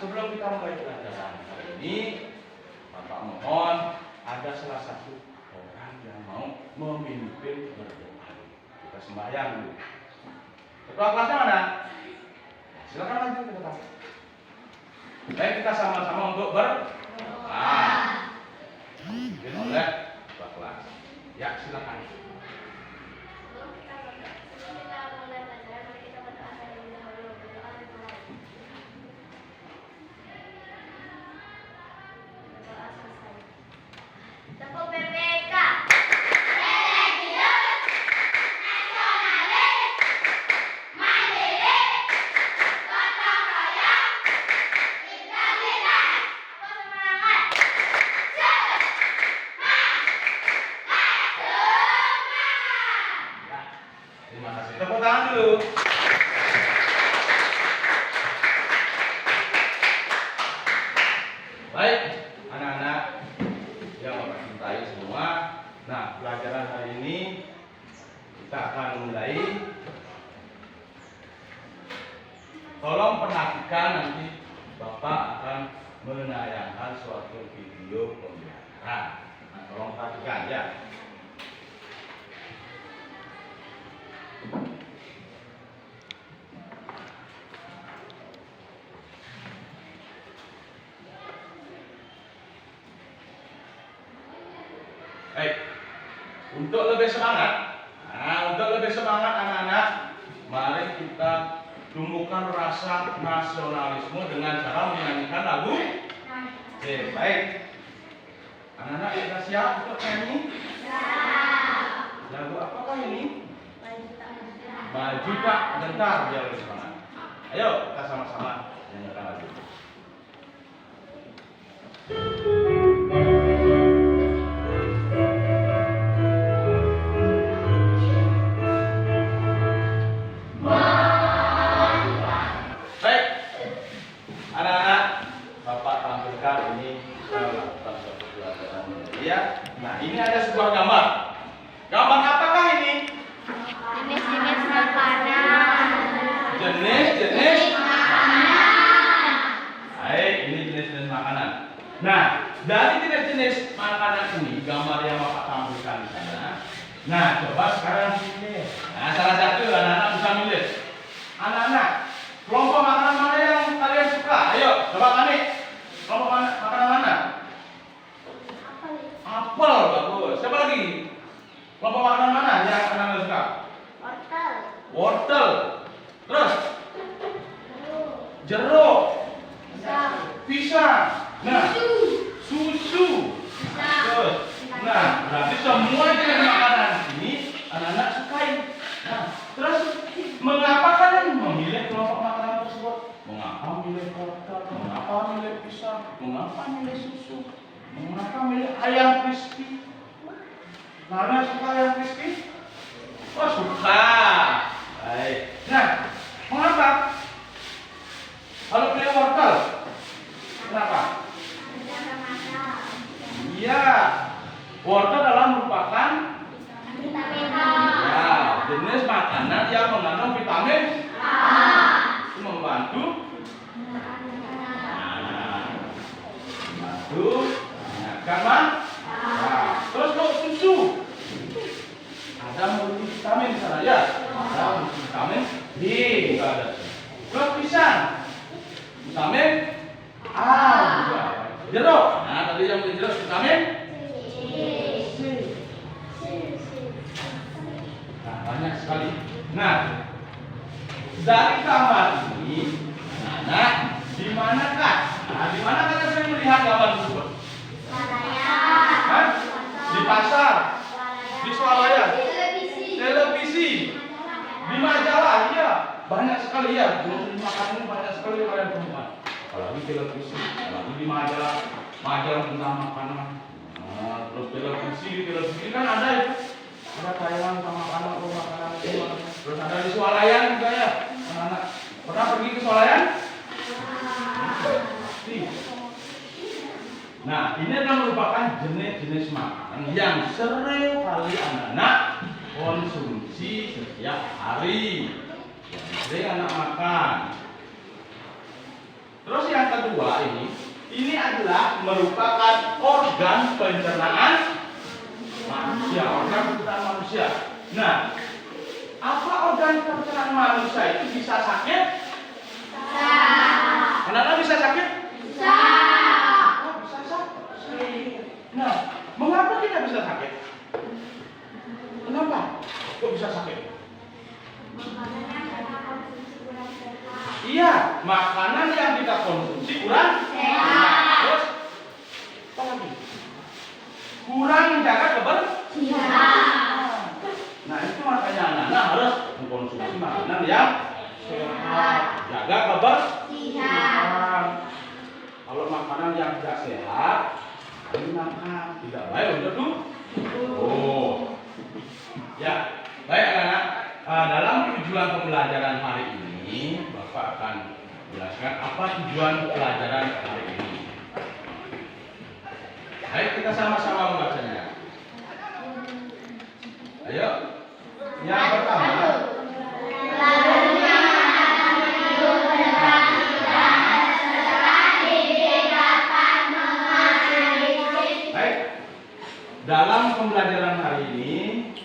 sebelum kita mulai pelajaran kali ini, Bapak mohon ada salah satu orang yang mau memimpin berdoa. Kita sembahyang dulu. Ketua kelasnya mana? Silakan maju ke depan. Baik, kita sama-sama untuk berdoa. Dipimpin oleh ketua kelas. Ya, silakan. Terima kasih. Tepuk tangan dulu. Baik, anak-anak yang Bapak cintai semua. Nah, pelajaran hari ini kita akan mulai. Tolong perhatikan, nanti Bapak akan menayangkan suatu video pembelajaran. Nah, tolong perhatikan ya. Baik, untuk lebih semangat, anak-anak, mari kita tumbuhkan rasa nasionalisme dengan cara menyanyikan lagu. Oke, baik. Anak-anak sudah siap untuk nyanyi? Siap. Lagu apakah ini? Maju tak gentar, biar lebih semangat. Ayo kita sama-sama nyanyikan lagu. Ya, nah ini ada sebuah gambar. Gambar apakah ini? Jenis-jenis makanan. Jenis-jenis makanan. Baik, ini jenis-jenis makanan. Nah, dari jenis-jenis makanan ini, gambar yang Bapak tampilkan di sana. Nah, coba sekarang pilih. Nah, salah satu anak-anak bisa milih. Anak-anak, kelompok makanan mana yang kalian suka? Ayo, coba kami. Kelompok makanan mana? Apel, bagus. Siapa lagi? Kelompok makanan mana yang anak-anak suka? Wortel. Wortel. Terus? Jeruk. Pisang. Nah, susu. Terus? Nah, berarti semua jenis makanan ini anak-anak sukai. Nah, terus mengapa kalian memilih kelompok makanan tersebut? Mengapa milih wortel? Mengapa milih pisang? Mengapa milih susu? Mengapa milih ayam crispy? Karena suka ayam crispy? Oh, suka. Baik. Nah, mengapa? Kalau pilih wortel, kenapa? Iya, wortel adalah merupakan Vitamin A. ya, jenis makanan yang mengandung vitamin A. Itu membantu mengingatkan nah, terus kalau susu ada multivitamin di sana ya, ada multivitamin D, ada. Terus pisang vitamin A juga. Jeruk, nah tadi yang jeruk vitamin C. Nah, banyak sekali. Nah, dari gambar ini, anak, di manakah? Nah, di mana kalian sering melihat gambar tersebut? Hah? Di pasar, di swalayan, televisi, di majalah, iya, banyak sekali ya. Jenis makanan ini banyak sekali kalian temukan. Apalagi televisi, apalagi di majalah tentang makanan. Nah, terus televisi kan ada ya. Ada tayangan tentang makanan, terus ada di swalayan juga ya. Anak-anak pernah pergi ke swalayan? Nah, ini adalah merupakan jenis-jenis makanan yang sering kali anak-anak konsumsi setiap hari. Yang sering anak makan. Terus yang kedua ini adalah merupakan organ pencernaan manusia, organ pencernaan manusia. Nah, apa organ pencernaan manusia itu bisa sakit? Kenapa bisa sakit? Oh, bisa sakit. Nah, mengapa tidak bisa sakit? Kenapa? Kok bisa sakit? Iya, makanan yang kita konsumsi kurang sehat. Terus apa lagi? Kurang menjaga kebersihan. Nah, itu makanya anak-anak harus mengkonsumsi makanan yang sehat, jaga kebersihan. Kalau makanan yang tidak sehat, ini maka tidak baik untuk tubuh. Ya, baik anak-anak. Dalam tujuan pembelajaran hari ini, Bapak akan menjelaskan apa tujuan pelajaran hari ini. Baik, kita sama-sama membacanya. Ayo. Yang pertama. Baik. Dalam pembelajaran hari ini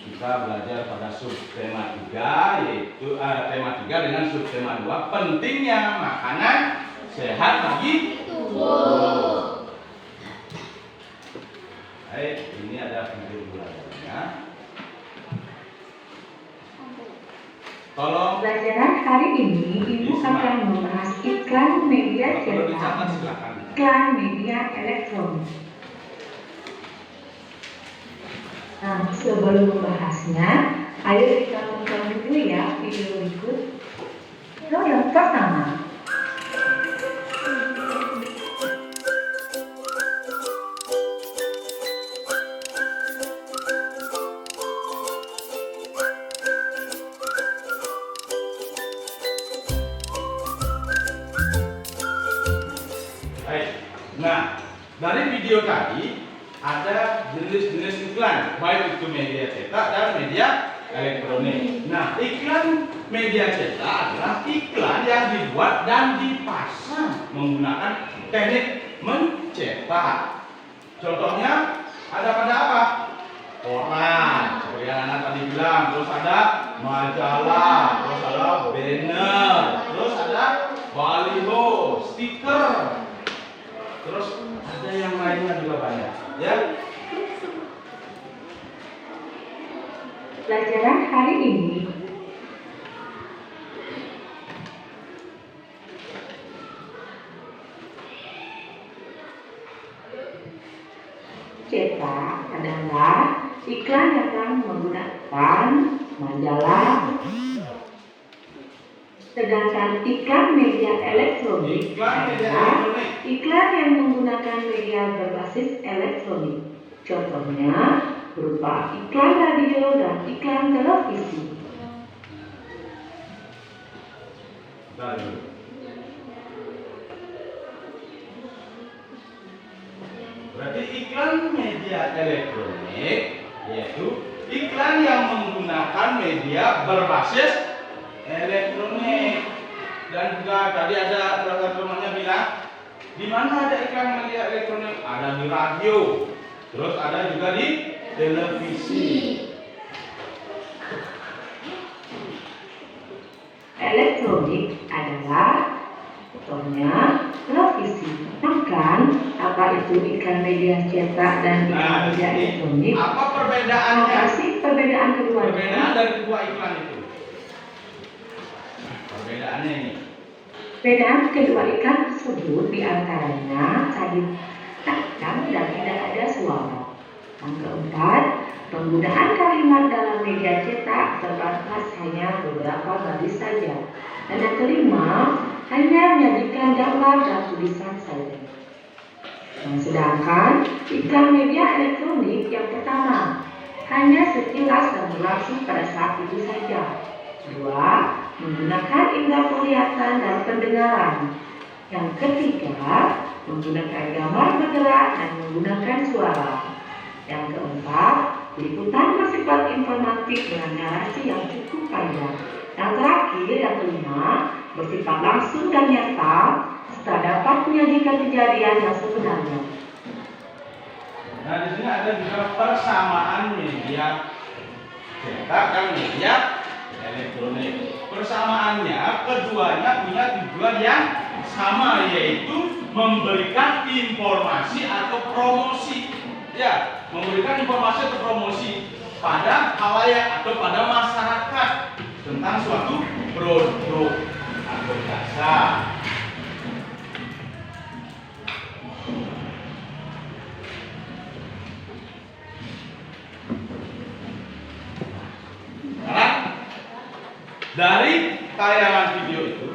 kita belajar pada subtema 3, yaitu tema 3 dengan subtema 2, pentingnya makanan sehat bagi tubuh. Baik, ini ada video belajarnya. Tolong. Pelajaran hari ini Ibu akan membahas iklan media Kalau cetak, dicatat silakan. iklan media elektronik. Nah, sebelum membahasnya, ayo kita tonton dulu ya video berikut. Itu yang pertama. Baik. Nah, dari video tadi ada jenis-jenis iklan, baik itu media cetak dan media elektronik. Nah, iklan media cetak adalah iklan yang dibuat dan dipasang menggunakan teknik mencetak. Contohnya ada pada apa? Koran, seperti yang anak tadi bilang. Terus ada majalah, terus ada banner, terus ada baliho, stiker. Terus ada yang lainnya juga banyak, ya. Pelajaran hari ini cetak adalah iklan yang menggunakan majalah. Sedangkan iklan media elektronik adalah iklan yang menggunakan media berbasis elektronik. Contohnya berupa iklan radio dan iklan televisi. Berarti iklan media elektronik yaitu iklan yang menggunakan media berbasis elektronik. Dan juga tadi ada salah satu temannya bilang, di mana ada iklan media elektronik? Ada di radio, terus ada juga di televisi. Elektronik adalah contohnya televisi. Sedangkan apa itu iklan media cetak dan iklan media elektronik? Apa perbedaannya? Apa sih perbedaan keduanya? Perbedaan dari kedua iklan itu. Perbedaannya ini. Perbedaan kedua iklan tersebut diantaranya tadi tekan dan tidak ada suara. Yang keempat, penggunaan kalimat dalam media cetak terbatas hanya beberapa baris saja. Dan yang kelima, hanya menyajikan gambar dan tulisan saja. Nah, sedangkan iklan media elektronik yang pertama hanya sekilas dan berlangsung pada saat itu saja. Kedua, menggunakan indera penglihatan dan pendengaran. Yang ketiga, menggunakan gambar bergerak dan menggunakan suara. Yang keempat, liputan bersifat informatif dengan narasi yang cukup panjang. Yang terakhir, yang kelima, bersifat langsung dan nyata tak dapat menyajikan kejadian yang sebenarnya. Nah, di sini ada juga persamaan media cetak dan media elektronik. Persamaannya, keduanya punya tujuan yang sama, yaitu memberikan informasi atau promosi. Ya, memberikan informasi atau promosi pada khalayak atau pada masyarakat tentang suatu produk atau jasa. Nah, dari tayangan video itu,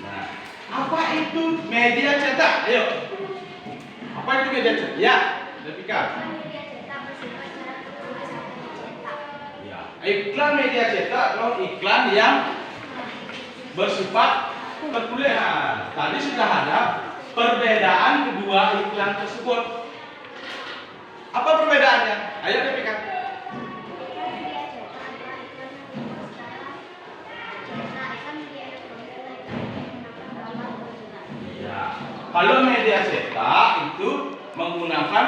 nah, apa itu media cetak? Ayo, apa itu media cetak? Ya, Devika. Media cetak bersifat secara tertulis atau dicetak. Ya, iklan media cetak adalah iklan yang bersifat tertulis. Nah, tadi sudah ada perbedaan kedua iklan tersebut. Apa perbedaannya? Ayo Devika. Media cetak adalah iklan yang dibuat secara cetak. Iklan media elektronik adalah iklan yang menggunakan gambar original. Ya, kalau media cetak itu menggunakan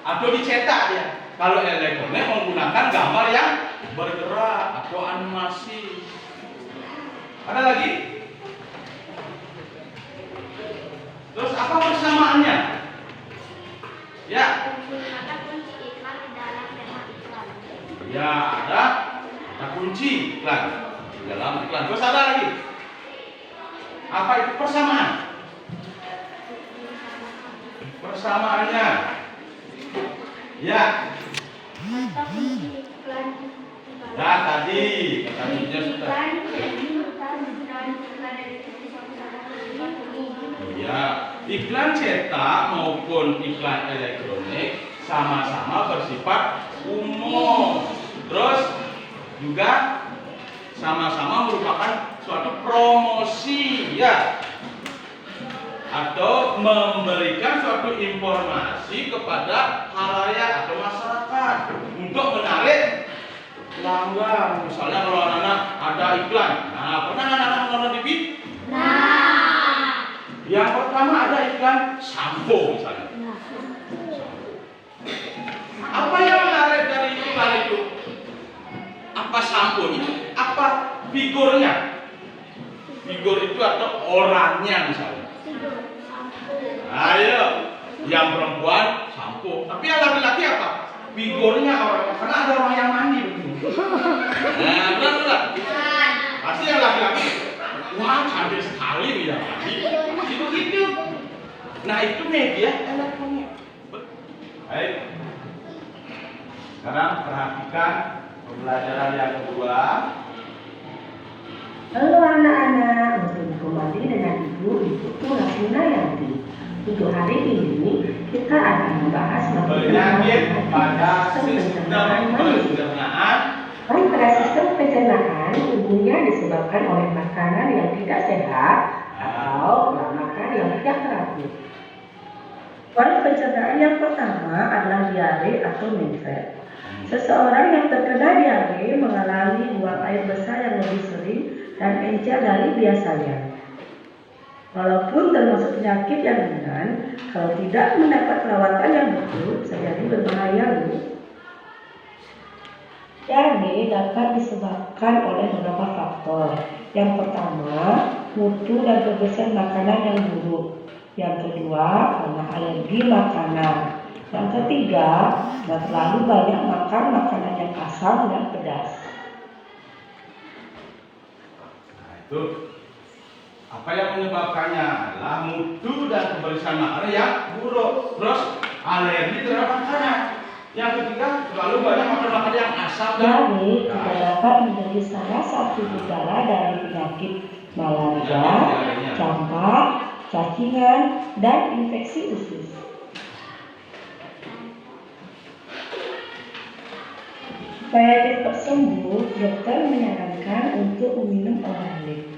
atau dicetak ya. Kalau elektronik menggunakan gambar yang bergerak atau animasi. Ada lagi? Terus apa persamaannya? Ya, Menggunakan kunci iklan di dalam tema iklan. ya ada kunci iklan di dalam iklan. Terus ada lagi? Apa itu persamaan? Persamaannya, ya, Kata kunci iklan ya tadi katanya sudah. iklan dibutuhkan dan iklan dari suatu sarana bersifat umum. Ya, iklan cetak maupun iklan elektronik sama-sama bersifat umum. Terus juga sama-sama merupakan suatu promosi ya, atau memberikan suatu informasi kepada khalayak atau masyarakat untuk menarik pelanggan. Misalnya kalau anak-anak ada iklan, nah pernah anak-anak nonton TV? Yang pertama ada iklan sampo misalnya. Apa yang menarik dari iklan itu? Apa samponya? Apa figurnya? Figur itu atau orangnya misalnya. Ayo, yang perempuan sampo, tapi yang laki-laki apa? Figurnya orang, karena ada orang yang mandi begini. Nah, benar. Pasti yang laki-laki, wah cantik sekali ya. Begitu. Nah itu media elektronik. Baik. Sekarang perhatikan pembelajaran yang kedua. Halo anak-anak, bertemu kembali dengan Ibu Rasminayanti. Untuk hari ini kita akan membahas Penyakit pada sistem pencernaan. Baik, pada sistem pencernaan umumnya disebabkan oleh makanan yang tidak sehat atau pola makan yang tidak teratur. Pola pencernaan yang pertama adalah diare atau menset. Seseorang yang terkena diare mengalami buang air besar yang lebih sering dan encer dari biasanya. Walaupun termasuk penyakit yang ringan, kalau tidak mendapat perawatan yang betul, bisa jadi berbahaya. Diare dapat disebabkan oleh beberapa faktor. Yang pertama, mutu dan kebersihan makanan yang buruk. Yang kedua, karena alergi makanan. Yang ketiga, terlalu banyak makan makanan yang asam dan pedas. Nah, itu apa yang menyebabkannya adalah mutu dan kebersihan makanan yang buruk. Terus alergi terhadap makanan. Yang ketiga, terlalu banyak makan makanan yang asam dan Diare juga dapat menjadi salah satu gejala dari penyakit malaria, campak, cacingan, dan infeksi usus. Supaya cepat sembuh, dokter menyarankan untuk meminum Oralit.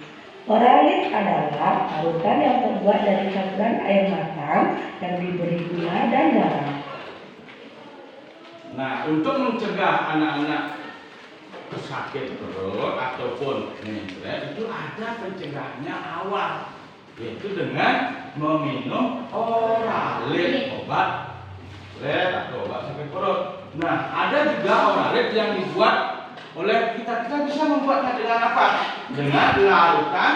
Oralit adalah parutan yang terbuat dari campuran air matang yang diberi gula dan garam. Nah, untuk mencegah anak-anak sakit perut ataupun menyeret itu ada pencegahannya awal. yaitu dengan meminum Oralid, obat led atau obat sakit perut. Nah, ada juga Oralid yang dibuat oleh kita. Kita bisa membuatnya dengan apa? Dengan larutan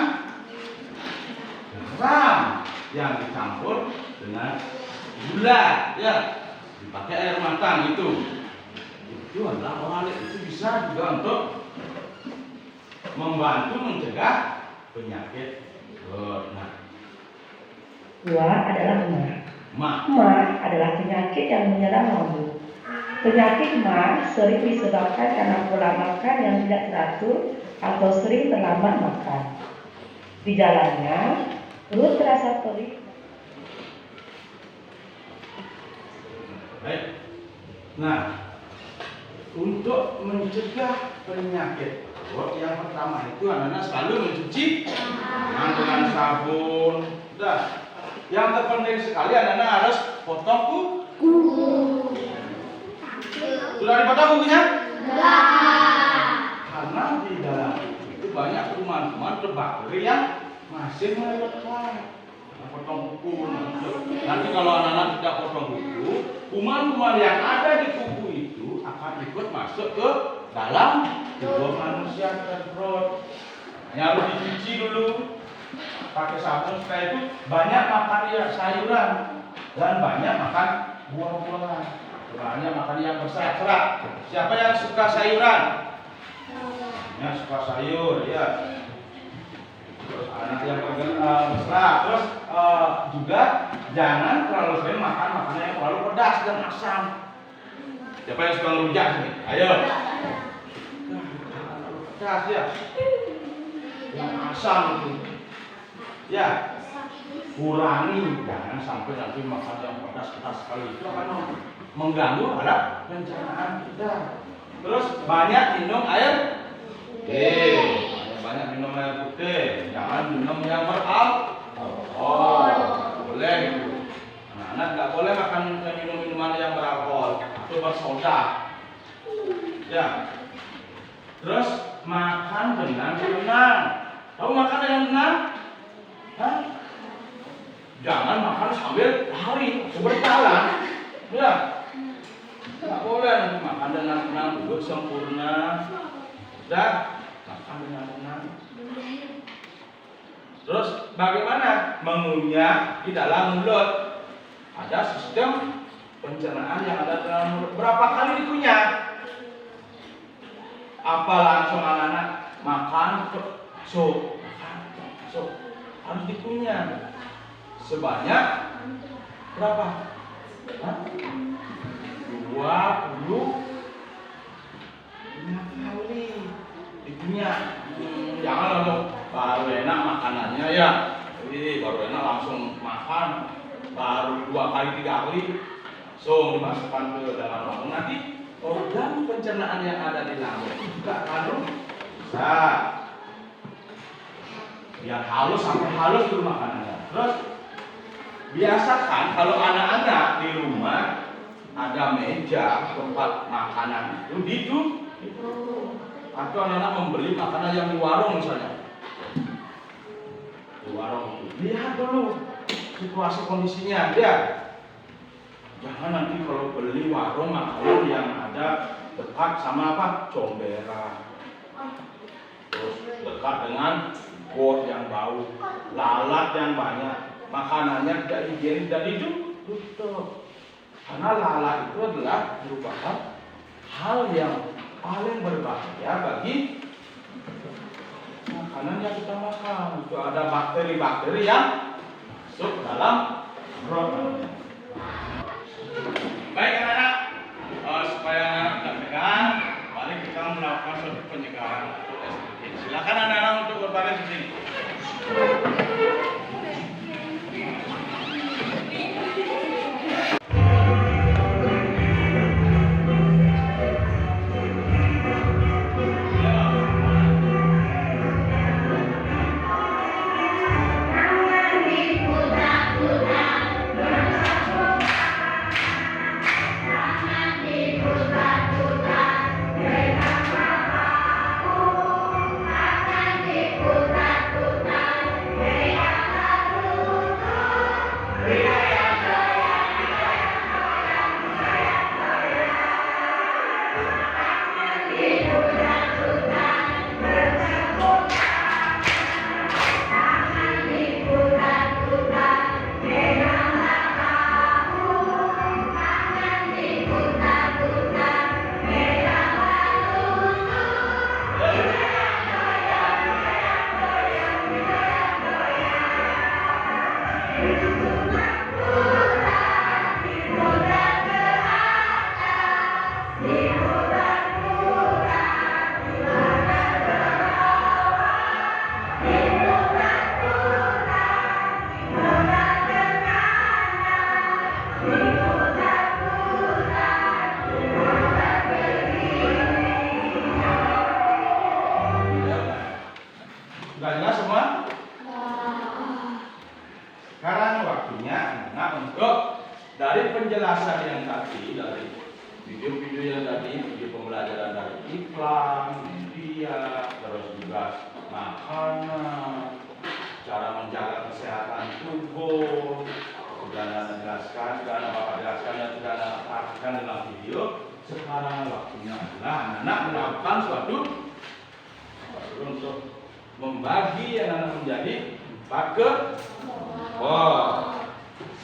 garam yang dicampur dengan gula, ya, dipakai air matang itu adalah Oralid. Itu bisa juga untuk membantu mencegah penyakit perut. Nah, Dua adalah Ma. MA adalah penyakit yang menyerang lambung. Penyakit MA sering disebabkan karena pola makan yang tidak teratur atau sering terlambat makan. Gejalanya, perut terasa perih. Baik. Nah, untuk mencegah penyakit perut, yang pertama itu anak-anak selalu mencuci tangan dengan sabun. Udah. Yang terpenting sekali anak-anak harus potong kuku. Sudah dipotong kukunya? Karena di dalam itu banyak kuman-kuman bakteri yang masih melekat. Potong kuku. Nanti kalau anak-anak tidak potong kuku, kuman-kuman yang ada di kuku itu akan ikut masuk ke dalam tubuh manusia perut. Harus dicuci dulu pakai sabun. Setelah itu banyak makan sayuran dan banyak makan buah-buahan. Banyak makan yang berserat-serat. Siapa yang suka sayuran? Yang suka sayur, ya. Terus anak yang berserat. Terus juga jangan terlalu sering makan makanan yang terlalu pedas dan asam. Siapa yang suka ngerujak sini? Ayo. Terlalu pedas ya. Yang asam itu. Ya, kurangi, jangan sampai nanti makan yang pedas-pedas sekali, itu akan mengganggu pada pencernaan kita. Terus banyak minum air putih, banyak minum air putih, jangan minum yang beralkohol. Boleh itu. Anak-anak nggak boleh makan minuman yang beralkohol atau bersoda. Ya. Terus makan dengan tenang. Tahu makan dengan tenang? Hah? Jangan makan sambil lari, berjalan. Ya. Nggak boleh makan dengan tenang, duduk sempurna. Dan makan dengan tenang. Terus bagaimana mengunyah di dalam mulut? Ada sistem pencernaan yang ada dalam mulut. Berapa kali dikunyah? Apa langsung anak-anak makan masuk, harus dikunyah sebanyak berapa? 25 kali dikunyah. Jangan langsung baru enak makanannya ya. Jadi baru enak langsung makan, baru 2 kali 3 kali so dimasukkan ke dalam lambung. Nanti organ pencernaan yang ada di lambung juga akan rusak. Biar halus, sampai halus dulu makanannya. Terus biasakan kalau anak-anak di rumah ada meja tempat makanan itu duduk atau anak-anak membeli makanan yang di warung misalnya. Di warung itu lihat dulu situasi kondisinya ya. Jangan nanti kalau beli warung makanan yang ada dekat sama apa? Comberan. Terus dekat dengan got yang bau, lalat yang banyak, makanannya tidak higienis, tidak tutup. Karena lalat itu adalah merupakan hal yang paling berbahaya bagi makanan yang kita makan. Itu ada bakteri-bakteri yang masuk dalam perut. Baik anak-anak, supaya anak tidak tegang, mari kita melakukan suatu pencegahan atau SPG. Silakan anak-anak untuk berbaring di sini. Video-video yang tadi, video pembelajaran dari iklan, media, terus juga makanan, cara menjaga kesehatan tubuh, sudah Anda jelaskan, sudah Anda Bapak jelaskan dan sudah Anda perhatikan dalam video. Sekarang waktunya adalah anak-anak melakukan suatu untuk membagi yang anak menjadi 4 kelompok.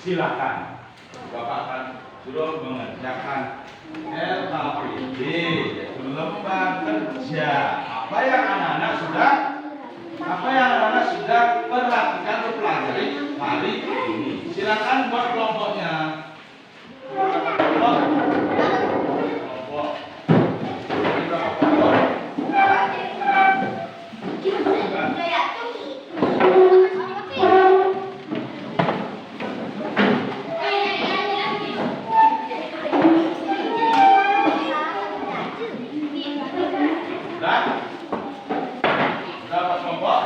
Silakan, Bapak akan suruh mengerjakan LKPD, yaitu lembar kerja. Apa yang anak-anak sudah perhatikan atau pelajari hari ini. Silakan buat kelompoknya. Kelompok. Ini berapa kelompok? Berapa kelompok?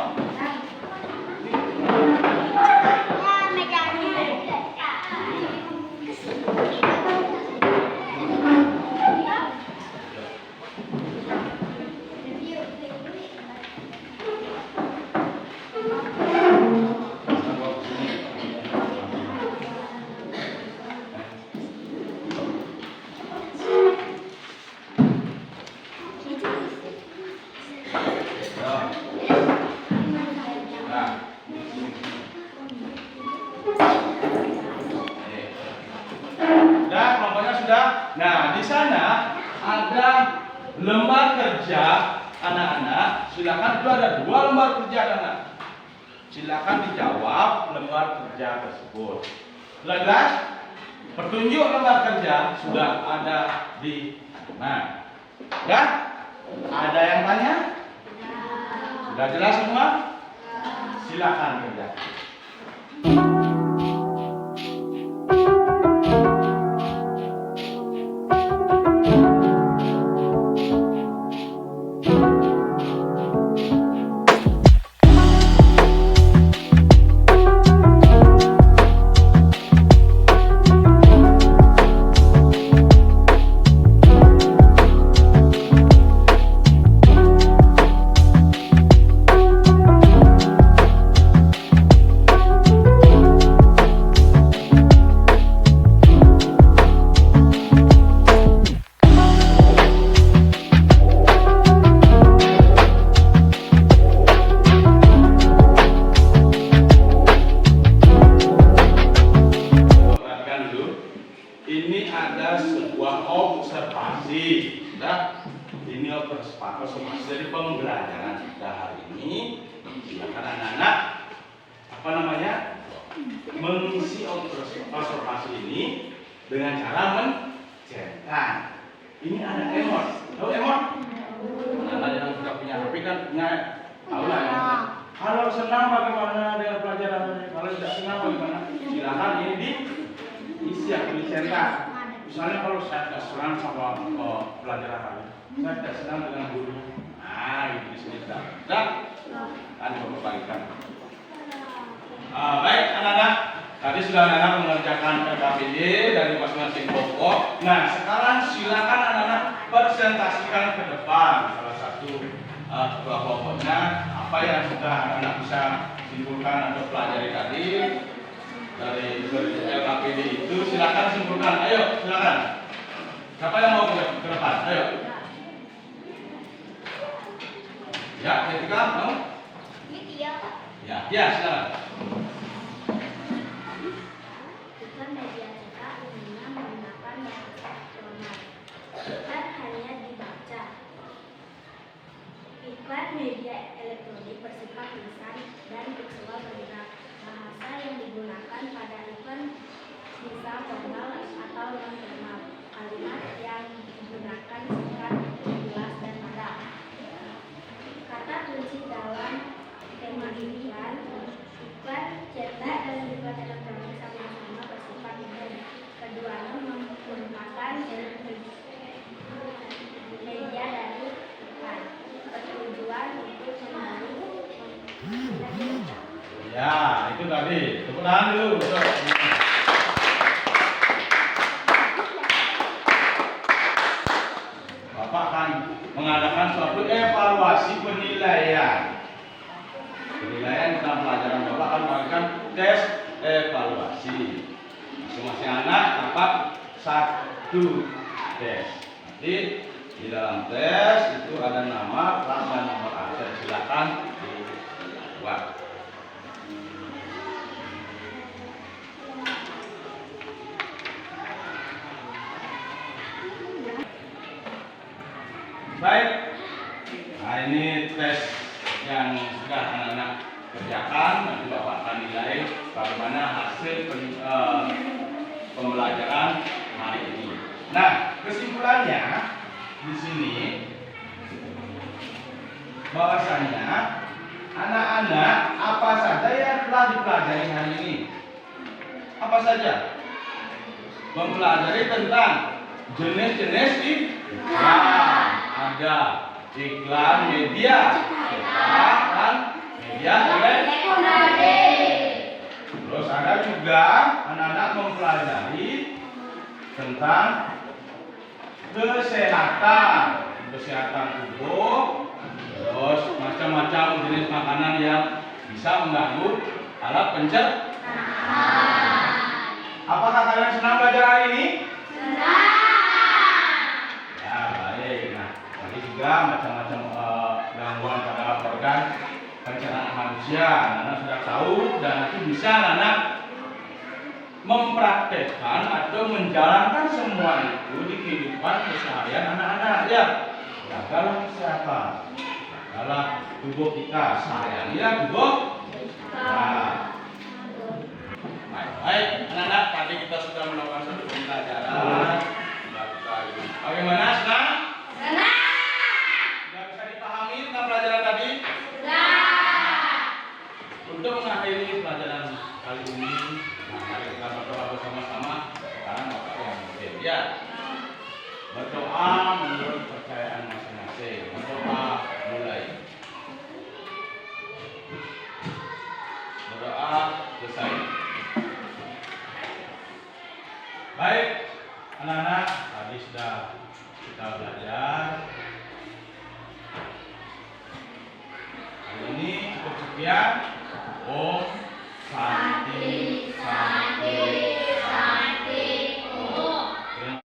Nah, di sana ada lembar kerja anak-anak. Silakan, itu ada 2 lembar kerja anak-anak. Silakan dijawab lembar kerja tersebut. Sudah jelas? Petunjuk lembar kerja sudah ada di mana? Ya? Ada yang tanya? Sudah jelas semua? Silakan kerja. Ini ada sebuah observasi. Nah, ini observasi dari pembelajaran kita hari ini. Silakan anak-anak mengisi observasi ini dengan cara mencetak. Ini ada emot. Tahu emot? Anak-anak yang sudah punya HP kan punya. Tahu lah ya. Kalau senang bagaimana dengan pelajaran? Kalau tidak senang bagaimana? Silakan ini diisi atau dicetak. Misalnya kalau saya tidak senang sama pelajaran kali, saya tidak senang dengan guru. Nah, itu di sini sudah. Tadi Bapak bagikan. Baik anak-anak, tadi sudah anak-anak mengerjakan LKPD dari masing-masing kelompok. Nah, sekarang silakan anak-anak presentasikan ke depan salah satu ketua kelompoknya apa yang sudah anak-anak bisa simpulkan atau pelajari tadi dari LKPD itu. Silakan simpulkan. Ayo, silakan. Siapa yang mau ke depan? Ayo. Ya, ketika mau? Ya, silakan. Iklan media cetak umumnya menggunakan bahasa nasional. Iklan hanya dibaca. Iklan media elektronik bersifat lisan dan visual bergerak. Bahasa yang digunakan pada iklan bisa formal atau non-formal. Kalimat yang digunakan singkat, jelas, dan padat. Kata kunci dalam tema iklan cetak dan iklan elektronik sama-sama bersifat umum. Keduanya merupakan media dari iklan. Bertujuan untuk Ya, itu tadi. Tepuk tangan dulu. mengadakan suatu evaluasi penilaian. Penilaian dalam pelajaran Bapak akan melakukan tes evaluasi. Masing-masing anak dapat 1 tes. Nanti di dalam tes itu ada nama, kelas, dan nomor absen. Silakan dibuat. Baik. Nah, ini tes yang sudah anak-anak kerjakan. Nanti Bapak akan nilai bagaimana hasil pembelajaran hari ini. Nah, kesimpulannya di sini bahwasanya anak-anak apa saja yang telah dipelajari hari ini? Apa saja? Mempelajari tentang jenis-jenis iklan. Ada iklan media cetak dan media elektronik. Terus ada juga anak-anak mempelajari tentang kesehatan tubuh, terus macam-macam jenis makanan yang bisa mengganggu alat pencernaan. Apakah kalian senang belajar hari ini? Senang. Ya, baik. Nah, tadi juga macam-macam gangguan pada organ pencernaan manusia. Anak sudah tahu dan nanti bisa anak mempraktekkan atau menjalankan semua itu di kehidupan keseharian anak-anak ya. Jagalah kesehatan, jagalah tubuh kita, sayang ya tubuh. Nah, baik, anak-anak, tadi kita sudah melakukan satu pembelajaran. Bagaimana, senang? Senang. Sudah bisa dipahami tentang pelajaran tadi? Sudah. Untuk mengakhiri pelajaran kali ini, mari kita berdoa bersama-sama. Sekarang Bapak yang memimpin ya. Berdoa menurut kepercayaan masing-masing. Berdoa mulai. Berdoa selesai. Baik, anak-anak, tadi sudah kita belajar. Hari ini cukup sekian. Om Santi Santi.